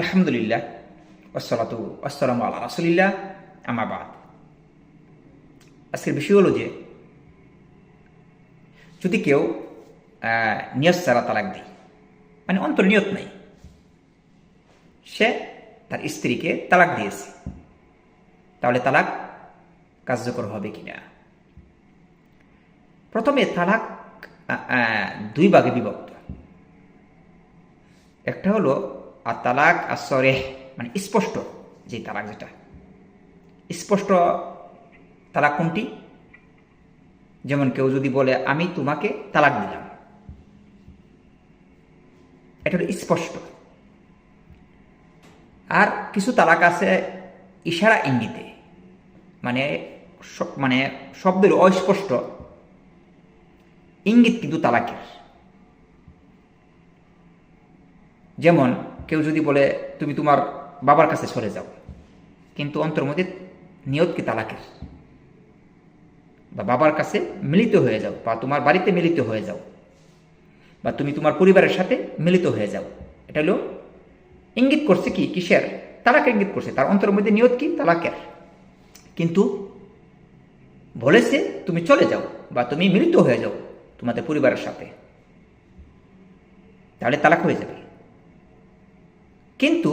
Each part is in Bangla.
আলহামদুলিল্লাহ ওয়াসসালাতু ওয়াসসালামু আলা রাসূলিল্লাহ আম্মা বাদ। আজকের বিষয় হলো যে যদি কেউ নিয়ত ছাড়া তালাক দেয়, মানে অন্তর নিয়ত নাই, সে তার স্ত্রীকে তালাক দিয়েছে, তাহলে তালাক কার্যকর হবে কিনা। প্রথমে তালাক দুই ভাগে বিভক্ত। একটা হলো আর তালাক আসরেহ, মানে স্পষ্ট যে তালাক, যেটা স্পষ্ট তালাক কোনটি? যেমন কেউ যদি বলে আমি তোমাকে তালাক দিলাম, এটা হলো স্পষ্ট। আর কিছু তালাক আছে ইশারা ইঙ্গিতে, মানে মানে শব্দের অস্পষ্ট, ইঙ্গিত কিন্তু তালাকের। যেমন কেউ যদি বলে তুমি তোমার বাবার কাছে চলে যাও, কিন্তু অন্তর মধ্যে নিয়ত কি তালাকের, বা বাবার কাছে মিলিত হয়ে যাও, বা তোমার বাড়িতে মিলিত হয়ে যাও, বা তুমি তোমার পরিবারের সাথে মিলিত হয়ে যাও, এটা হলো ইঙ্গিত করছে কি, কিসের? তালাকের ইঙ্গিত করছে। তার অন্তরের মধ্যে নিয়ত কি, তালাকের। কিন্তু বলেছে তুমি চলে যাও বা তুমি মিলিত হয়ে যাও তোমাদের পরিবারের সাথে, তাহলে তালাক হয়ে যাবে। কিন্তু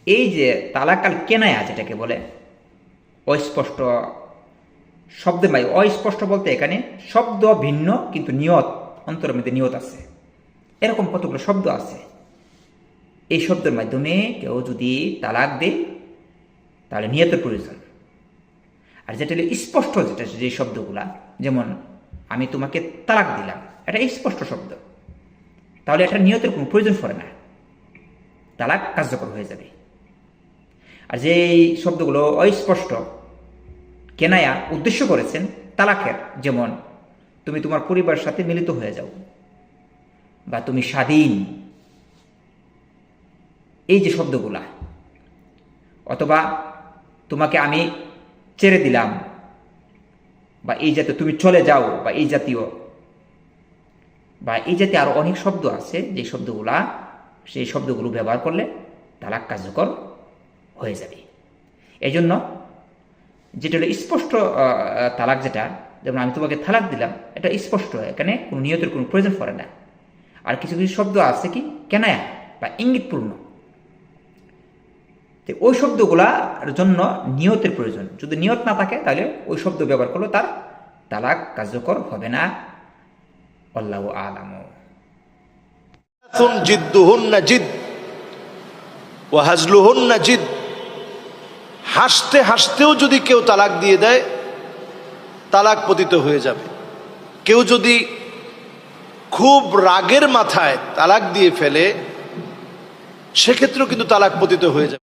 এই যে তালাকাল কেনায়া যেটাকে বলে, অস্পষ্ট শব্দের ভাই, অস্পষ্ট বলতে এখানে শব্দ ভিন্ন কিন্তু নিয়ত অন্তরের মধ্যে নিয়ত আছে, এরকম কতগুলো শব্দ আছে। এই শব্দের মাধ্যমে কেউ যদি তালাক দেয় তাহলে নিয়তের প্রয়োজন। আর যেটা হলো স্পষ্ট, যেটা যে শব্দগুলা, যেমন আমি তোমাকে তালাক দিলাম, এটা স্পষ্ট শব্দ, তাহলে এটা নিয়তের কোনো প্রয়োজন পড়ে না, তালাক কার্যকর হয়ে যাবে। আর যে শব্দগুলো অস্পষ্ট, কেনায়া উদ্দেশ্য করেছেন তালাকের, যেমন তুমি তোমার পরিবারের সাথে মিলিত হয়ে যাও, বা তুমি স্বাধীন, এই যে শব্দগুলা, অথবা তোমাকে আমি ছেড়ে দিলাম, বা এই জাতীয় তুমি চলে যাও, বা এই জাতীয়, বা এই জাতীয় আরো অনেক শব্দ আছে, যে শব্দগুলা, সেই শব্দগুলো ব্যবহার করলে তালাক কার্যকর হয়ে যাবে। এই জন্য যেটা হলো স্পষ্ট তালাক, যেটা যেমন আমি তোমাকে তালাক দিলাম, এটা স্পষ্ট, এখানে কোনো নিয়তের কোনো প্রয়োজন পড়ে না। আর কিছু কিছু শব্দ আছে কি কেনায়া বা ইঙ্গিতপূর্ণ, তো ওই শব্দগুলার জন্য নিয়তের প্রয়োজন। যদি নিয়ত না থাকে তাহলে ওই শব্দ ব্যবহার করলে তার তালাক কার্যকর হবে না। আল্লাহু আ'লাম। জিদ্দুহুন্না জিদ ওয়া হাজলুহুন্না জিদ। হাসতে হাসতেও যদি কেউ তালাক দিয়ে দেয়, তালাক পতিত হয়ে যাবে। কেউ যদি খুব রাগের মাথায় তালাক দিয়ে ফেলে, সেক্ষেত্রেও কিন্তু তালাক পতিত হয়ে যাবে।